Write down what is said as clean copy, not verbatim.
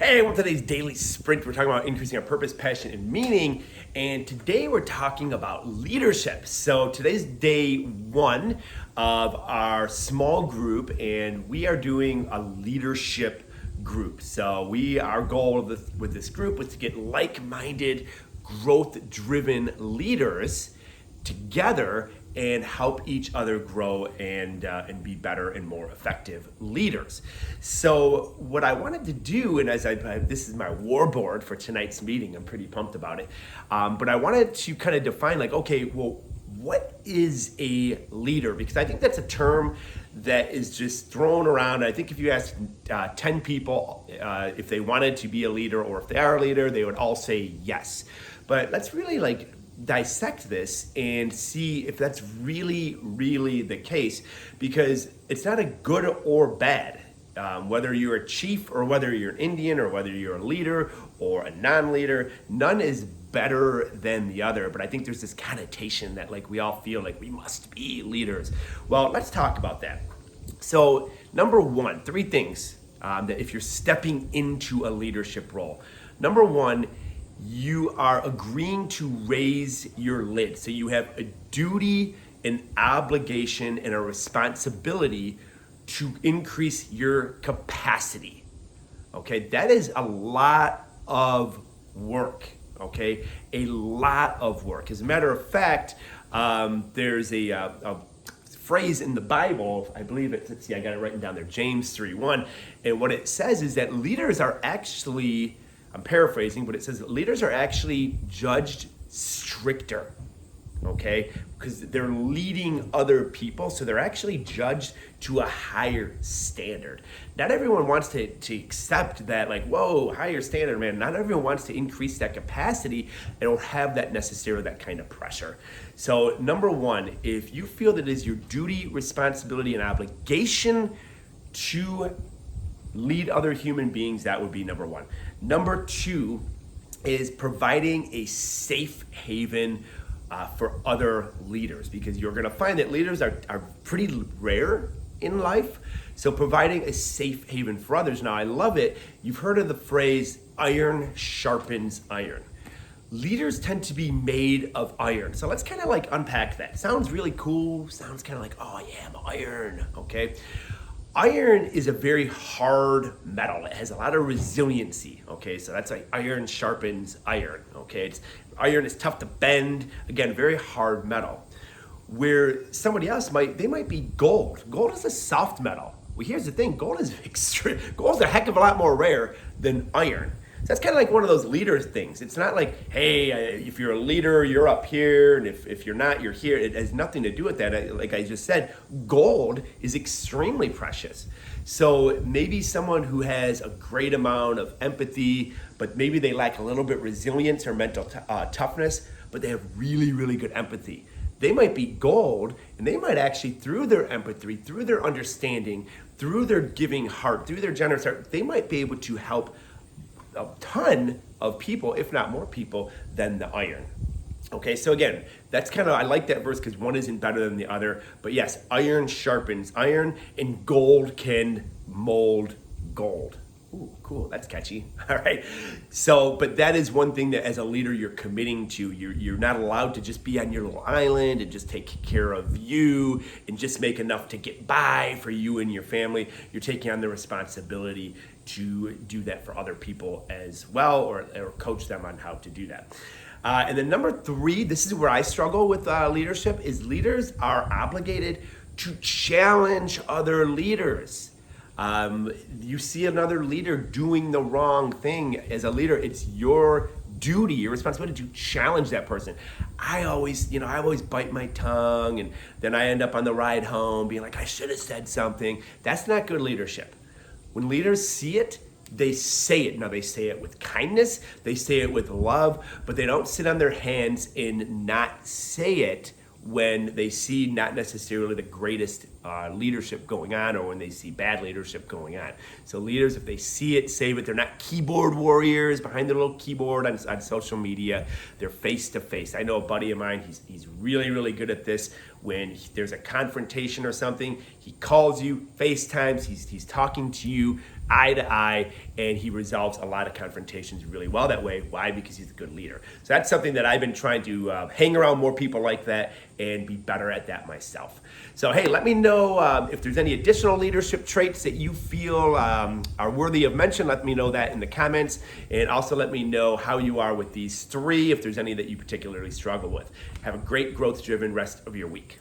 Hey, well, today's daily sprint, we're talking about increasing our purpose, passion, and meaning. And today we're talking about leadership. So today's day one of our small group, and we are doing a leadership group. So our goal with this group was to get like-minded, growth-driven leaders together and help each other grow and be better and more effective leaders. So what I wanted to do, and this is my war board for tonight's meeting, I'm pretty pumped about it, but I wanted to kind of define what is a leader? Because I think that's a term that is just thrown around. I think if you ask 10 people if they wanted to be a leader or if they are a leader, they would all say yes. But let's really dissect this and see if that's really the case, because it's not a good or bad. Whether you're a chief or whether you're an Indian or whether you're a leader or a non-leader, none is better than the other. But I think there's this connotation that we all feel like we must be leaders. Well, let's talk about that. So number one, three things that if you're stepping into a leadership role. Number one, you are agreeing to raise your lid. So you have a duty, an obligation, and a responsibility to increase your capacity. Okay, that is a lot of work. Okay, a lot of work. As a matter of fact, there's a phrase in the Bible, I believe let's see, I got it written down there, James 3:1, and what it says is that leaders are actually, I'm paraphrasing, but it says that leaders are actually judged stricter, okay? Because they're leading other people, so they're actually judged to a higher standard. Not everyone wants to accept that, whoa, higher standard, man. Not everyone wants to increase that capacity and don't have that necessarily, that kind of pressure. So number one, if you feel that it is your duty, responsibility, and obligation to lead other human beings, that would be number one. Number two is providing a safe haven for other leaders, because you're going to find that leaders are pretty rare in life. So providing a safe haven for others. Now, I love it. You've heard of the phrase, iron sharpens iron. Leaders tend to be made of iron. So let's kind of unpack that. Sounds really cool. Sounds kind of oh yeah, I'm iron, okay? Iron is a very hard metal. It has a lot of resiliency, okay? So that's iron sharpens iron, okay? Iron is tough to bend. Again, very hard metal. Where somebody else might be gold. Gold is a soft metal. Well, here's the thing, gold is a heck of a lot more rare than iron. So that's kind of one of those leader things. It's not hey, if you're a leader, you're up here, and if you're not, you're here. It has nothing to do with that. Like I just said, gold is extremely precious. So maybe someone who has a great amount of empathy, but maybe they lack a little bit resilience or mental toughness, but they have really good empathy. They might be gold, and they might actually, through their empathy, through their understanding, through their giving heart, through their generous heart, they might be able to help a ton of people, if not more people, than the iron. Okay, so again, that's I like that verse because one isn't better than the other. But yes, iron sharpens iron, and gold can mold gold. Ooh, cool, that's catchy. All right, so, but that is one thing that as a leader you're committing to. You're not allowed to just be on your little island and just take care of you and just make enough to get by for you and your family. You're taking on the responsibility to do that for other people as well, or coach them on how to do that. And then number three, this is where I struggle with leadership, is leaders are obligated to challenge other leaders. You see another leader doing the wrong thing. As a leader, it's your duty, your responsibility to challenge that person. I always bite my tongue, and then I end up on the ride home being I should have said something. That's not good leadership. When leaders see it, they say it. Now, they say it with kindness, they say it with love, but they don't sit on their hands and not say it when they see not necessarily the greatest leadership going on, or when they see bad leadership going on. So leaders, if they see it, say it. They're not keyboard warriors behind their little keyboard on social media. They're face to face. I know a buddy of mine, he's really good at this. When there's a confrontation or something, he calls you, FaceTimes, he's talking to you eye to eye, and he resolves a lot of confrontations really well that way. Why? Because he's a good leader. So that's something that I've been trying to hang around more people like that and be better at that myself. So hey, let me know if there's any additional leadership traits that you feel are worthy of mention. Let me know that in the comments, and also let me know how you are with these three, if there's any that you particularly struggle with. Have a great growth-driven rest of your week.